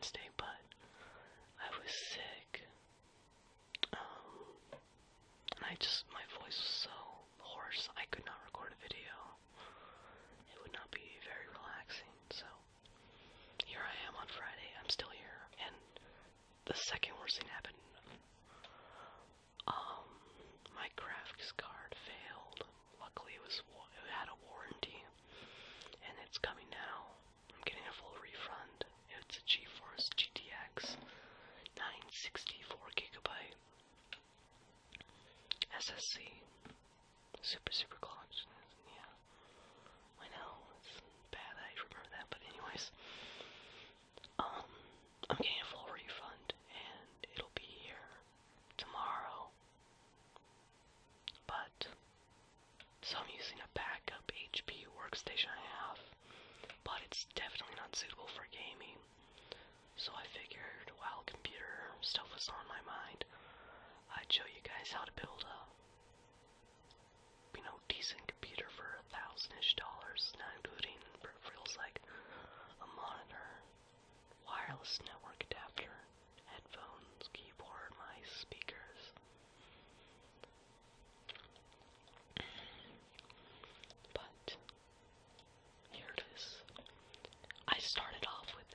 Wednesday, but I was sick. And my voice was so hoarse, I could not record a video. It would not be very relaxing, so here I am on Friday. I'm still here, and the second worst thing happened. My graphics card failed. Luckily, it had a warranty, and it's coming now. I'm getting a full refund. It's a GeForce GTX 960 4GB SSC. Super clocked. Yeah, I know, it's bad I remember that, but anyways, I'm getting a full refund, and it'll be here tomorrow, but, so I'm using a backup HP workstation I have, but it's definitely not suitable for gaming, so I figured while computer stuff was on my mind, I'd show you guys how to build a decent computer for $1,000-ish, not including peripherals like a monitor, wireless network adapter, headphones, keyboard, mice, speakers. But here it is. I started off with,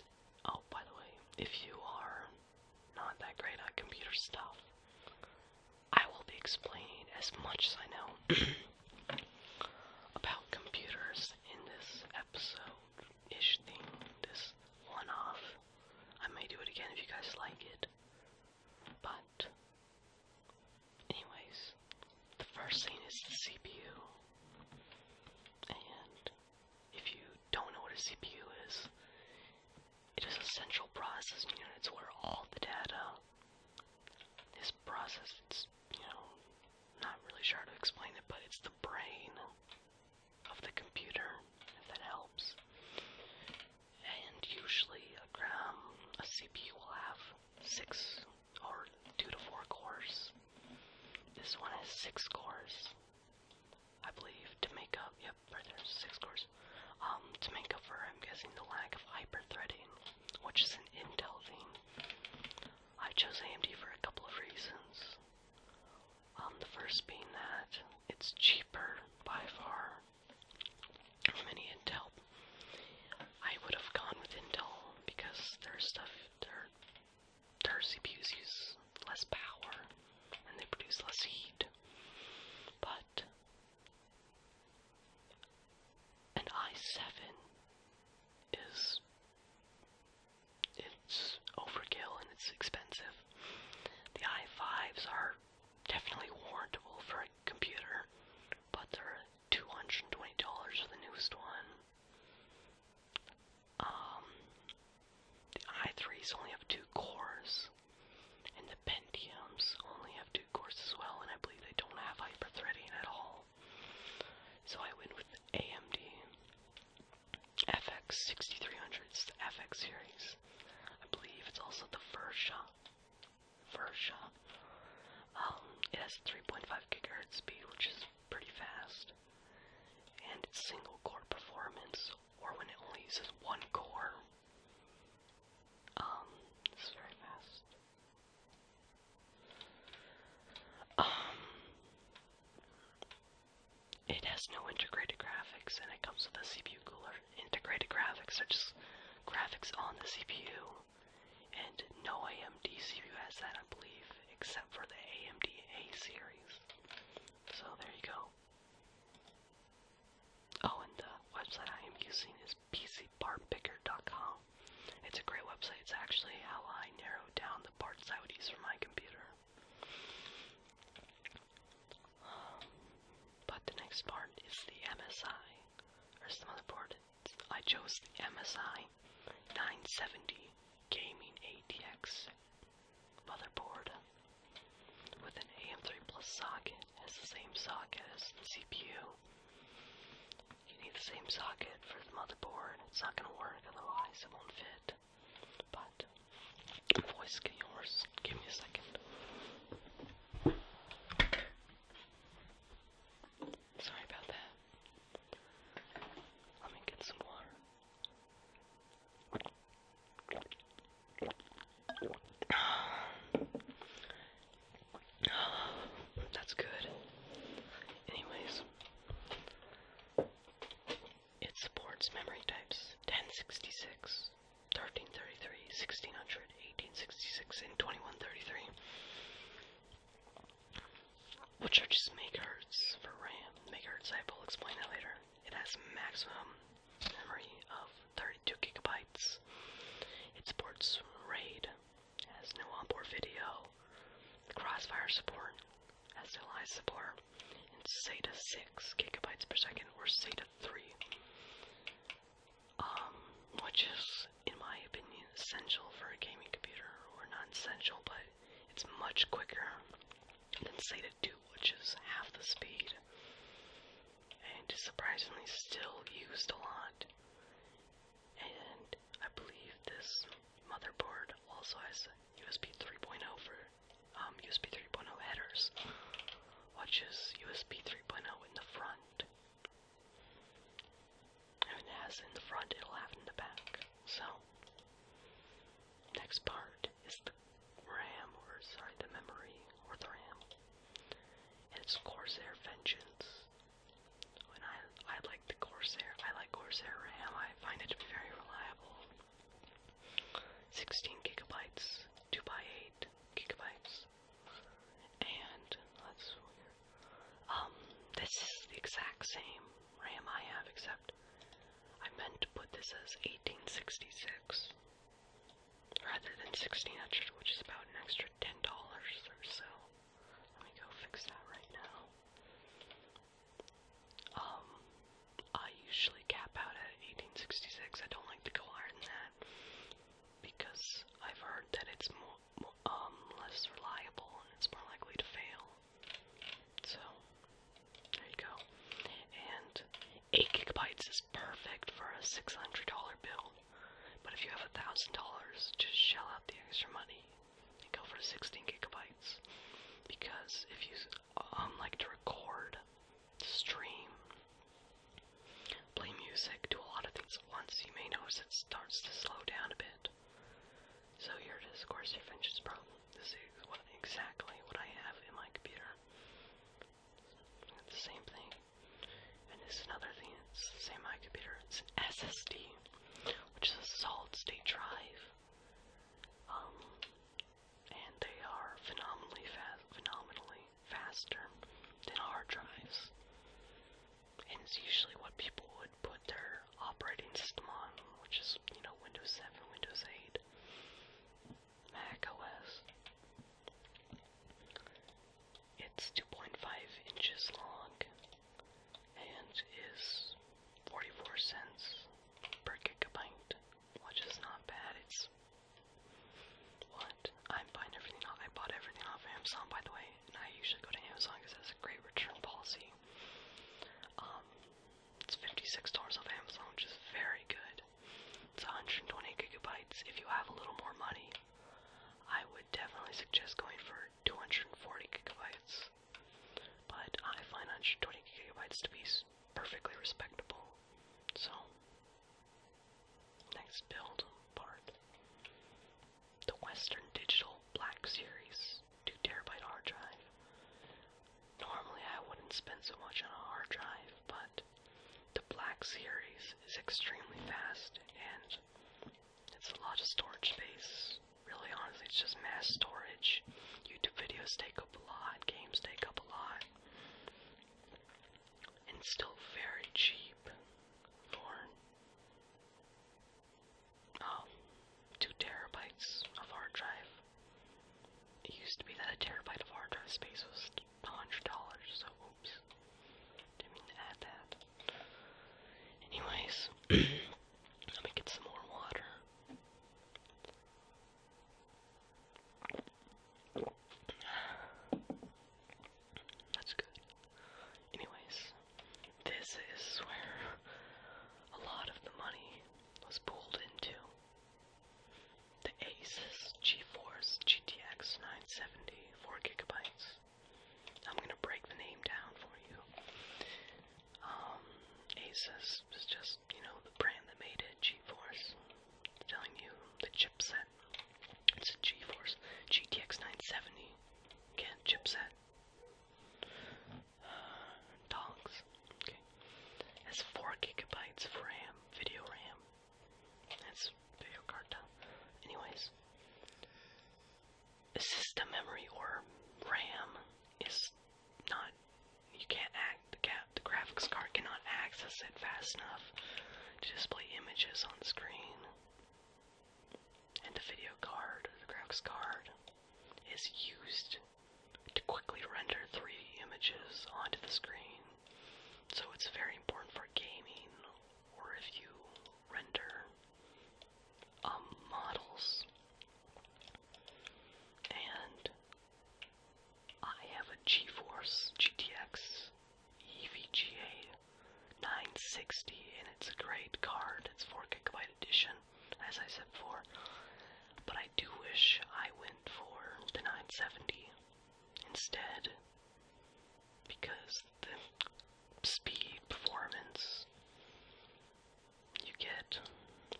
oh, by the way, if you are not that great at computer stuff, I will be explaining as much as I know about computers in this episode-ish thing, this one-off. I may do it again if you guys like it. But, anyways, the first thing is the CPU. And if you don't know what a CPU is, it is a central processing unit. It's where all the data is processed. It's, not really sure how to explain it, but it's the brain of the computer, if that helps. And usually a CPU will have 6 or 2 to 4 cores. This one has 6 cores, I believe, to make up, yep, right there, 6 cores, to make up for, I'm guessing, the lack of hyper-threading, which is an Intel thing. I chose AMD for a couple of reasons. The first being that it's cheaper by far from any Intel. I would have gone with Intel because their CPUs use less power and they produce less heat. But an i7 it's overkill and it's expensive. The i5s are definitely warrantable for a computer, but they're $220 for the newest one. The i3s only have 2 cores, and the Pentiums only have 2 cores as well, and I believe they don't have hyper-threading at all. So I went with AMD FX 6300, it's the FX series. I believe it's also the Versa. It has a 3.5 GHz speed, which is pretty fast, and it's single core performance, or when it only uses 1 core, it's very fast. It has no integrated graphics, and it comes with a CPU cooler. Integrated graphics are just graphics on the CPU, and no AMD CPU has that, I believe, except for the AMD A series. So there you go. Oh, and the website I am using is pcpartpicker.com. It's a great website. It's actually how I narrowed down the parts I would use for my computer. But the next part is the MSI. Where's the motherboard? I chose the MSI 970 Gaming ATX motherboard with an AM3 Plus socket. It has the same socket as the CPU. You need the same socket for the motherboard. It's not gonna work otherwise, it won't fit. But my voice is getting hoarse. Give me a second. Sorry about that. Let me get some water. in 2133, which are just megahertz for RAM. Megahertz, I will explain that later. It has maximum memory of 32 gigabytes. It supports RAID, has no onboard video, the crossfire support, SLI support, and SATA 6 gigabytes per second, or SATA 3. Which is, in my opinion, essential for a gaming computer, or not essential, but it's much quicker than SATA 2, which is half the speed, and is surprisingly still used a lot. And I believe this motherboard also has USB 3.0 for USB 3.0 headers, which is USB 3.0 in the front. And it has in the front, it'll have in the back. So, next part is the RAM, the memory, or the RAM. And it's Corsair Vengeance. And I like the Corsair. I like Corsair RAM. I find it to be very reliable. 16 gigabytes, 2x8 gigabytes. And that's weird. This is the exact same RAM I have, except I meant to put this as 1866 rather than 1600, which is about an extra $10 or so. Let me go fix that right now. I usually cap out at 1866. I don't like to go higher than that because I've heard that it's less reliable and it's more likely to fail. So, there you go. And 8 gigabytes is perfect for a $600 build. But if you have $1,000, just shell out the extra money and go for 16 gigabytes. Because if you like to record, stream, play music, do a lot of things at once, you may notice it starts to slow down a bit. So here it is, Corsair Vengeance Pro. This is exactly what I have in my computer. It's the same thing. And this is another thing, it's the same my computer. It's an SSD, which is a solid state drive. And they are phenomenally faster than hard drives. And it's usually what people would put their operating system on, which is, Windows 7, Windows 8, Mac OS. It's 2.5 inches long and is 44 cents per gigabyte, which is not bad. It's I bought everything off Amazon, by the way, and I usually go to Amazon because it has a great return policy. It's $56 off Amazon, which is very good. It's 120 gigabytes. If you have a little more money, I would definitely suggest going for 240 gigabytes. But I find 120 gigabytes to be perfectly respectable. So, next build part. The Western Digital Black Series 2 terabyte hard drive. Normally I wouldn't spend so much on a hard drive, but the Black Series is extremely fast and it's a lot of storage space. Really, honestly, it's just mass storage. YouTube videos take up a lot, games take up a lot, and it's still very cheap for 2 terabytes of hard drive. It used to be that a terabyte of hard drive space was $100, so oops. system memory or RAM is not, you can't the graphics card cannot access it fast enough to display images on the screen. And the video card, or the graphics card, is used to quickly render 3D images onto the screen. So it's very important for gaming, or if you render models. And I have a GeForce GTX EVGA 960, and it's a great card. It's 4GB edition, as I said before. But I do wish I went for the 970 instead, because the speed, performance you get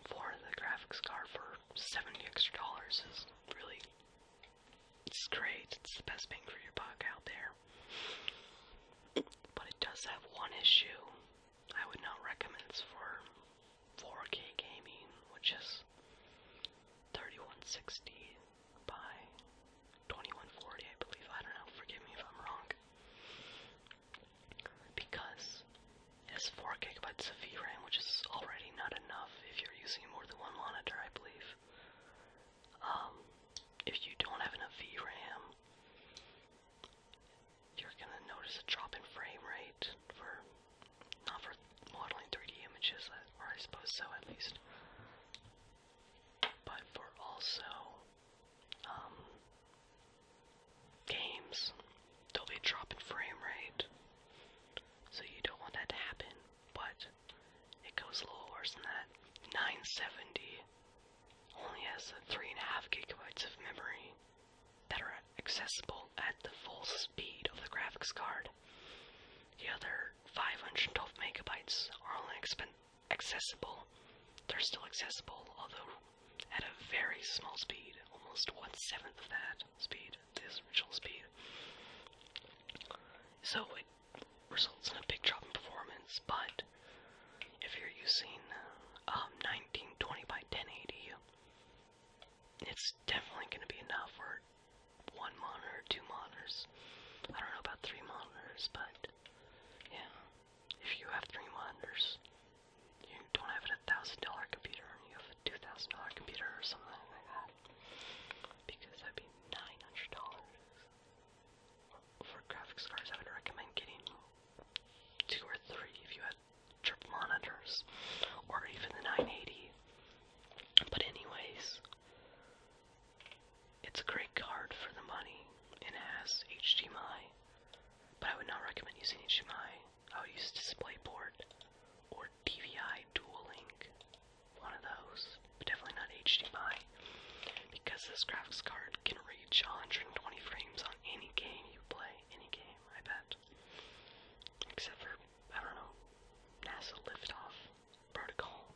for the graphics card for $70 extra is really, it's great. It's the best bang for your buck out there. But it does have one issue. I would not recommend this for 4K gaming, which is 3160 by 2140, I believe. I don't know, forgive me if I'm wrong. Because it has 4 gigabytes of VRAM, which is already not enough if you're using more than one monitor, I believe. If you don't have enough VRAM, you're gonna notice a drop in frame rate not for modeling 3D images, or I suppose so at least, but for also games, there'll be a drop in frame rate, so you don't want that to happen. But it goes a little worse than that. 970 only has 3.5 gigabytes of memory that are accessible at the full speed of the graphics card. The other 512 megabytes are only accessible. They're still accessible, although at a very small speed, almost 1/7 of that speed, this original speed. So it results in a big drop in performance, but if you're using 1920 by 1080, it's definitely going to be enough for one monitor, 2 monitors. I don't know about 3 monitors, but yeah, if you have 3 monitors, you don't have a $1,000 computer, you have a $2,000 computer or something like that, because that'd be $900. For graphics cards, I would recommend getting 2 or 3 if you had triple monitors, or even the 980. But anyways, it's a great card for the money. It has HDMI, but I would not recommend using HDMI. I would use DisplayPort or DVI Dual Link, one of those, but definitely not HDMI, because this graphics card can reach 120 frames on any game you play, any game, I bet. Except for, I don't know, NASA Liftoff Protocol.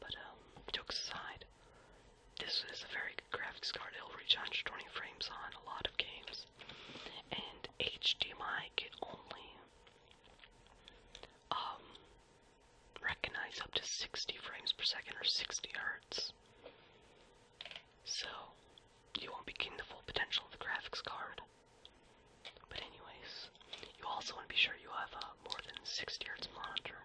But, jokes aside, this is a very good graphics card. It'll reach 120 frames on a lot of games. And HDMI can only recognize up to 60 frames per second or 60 hertz. So, you won't be getting the full potential of the graphics card. But anyways, you also want to be sure you have a more than 60 hertz monitor.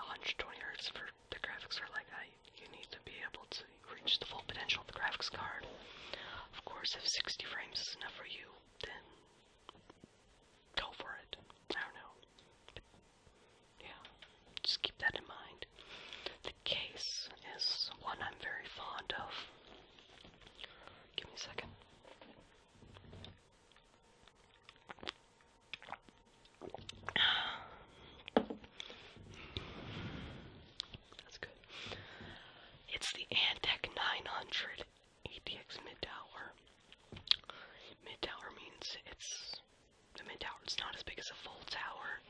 120 hertz for the graphics card like that, you need to be able to reach the full potential of the graphics card. Of course, if 60 frames is enough for you, then go for it. I don't know. Yeah, just keep that in mind. The case is one I'm very fond of. Give me a second. That's good. It's the Antec 900 ATX mid-tower. Mid-tower means it's the mid-tower. It's not as big as a full tower,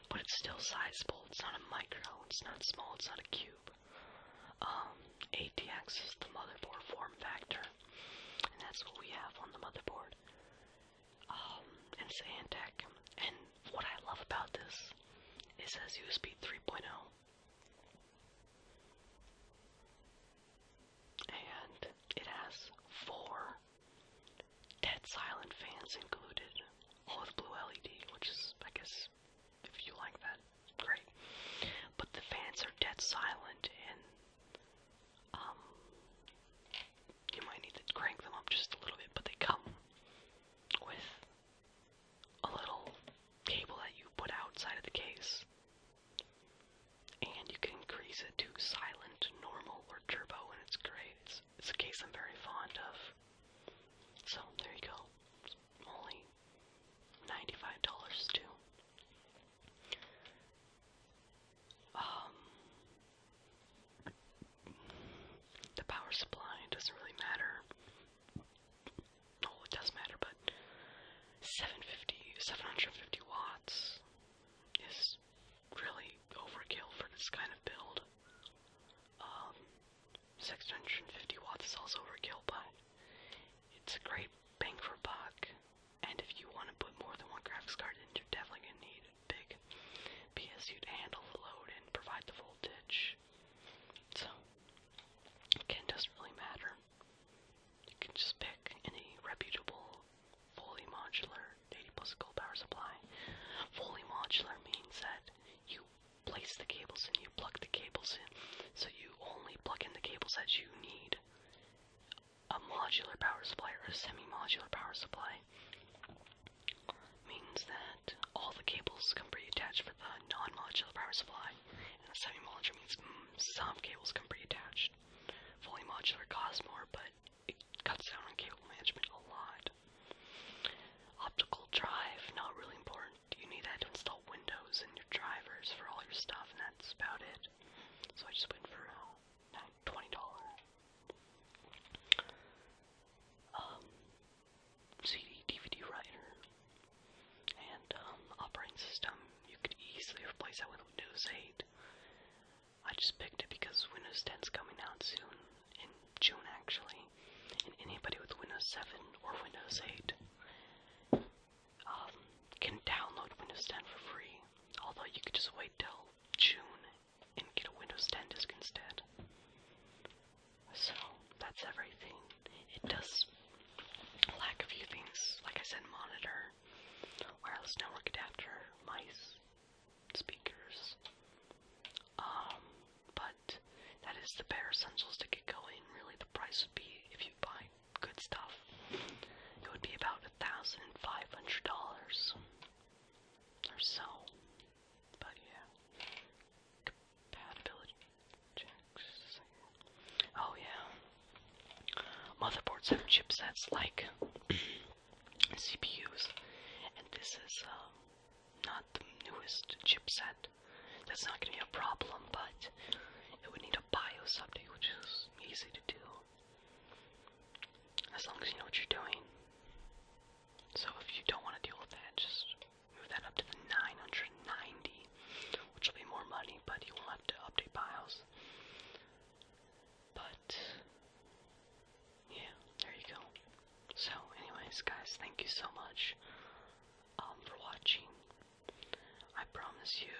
but it's still sizable. It's not a micro. It's not small. It's not a cube. ATX is the motherboard form factor, and that's what we have on the motherboard. And it's Antec. And what I love about this is it says USB 3.0. And it has 4 cables that you need a modular power supply or a semi-modular power supply. Means that all the cables come pre-attached for the non-modular power supply, and the semi-modular means some cables come pre-attached. Fully modular costs more, but it cuts down on cable management a lot. Optical drive, not really important. You need that to install Windows and your drivers for all your stuff, and that's about it. So I just went for $20. CD, DVD writer, and operating system. You could easily replace that with Windows 8. I just picked it because Windows 10 is coming out soon, in June actually, and anybody with Windows 7 or Windows 8 can download Windows 10 for free, although you could just wait till June and get a Windows 10 disk instead. So, that's everything. It does lack a few things, like I said, monitor, wireless network adapter, mice, speakers, but that is the bare essentials to get going. Really, the price would be, if you buy good stuff, it would be about $1,500 or so. But yeah, compatibility checks. Oh yeah, motherboards have chipsets like CPUs, and this is not the newest chipset. That's not going to be a problem, but it would need a BIOS update, which is easy to do, as long as you know what you're doing. So if you don't want to deal with that, just move that up to the 990, which will be more money, but you won't have to update BIOS. But yeah, there you go. So anyways, guys, thank you so much for watching. I promise you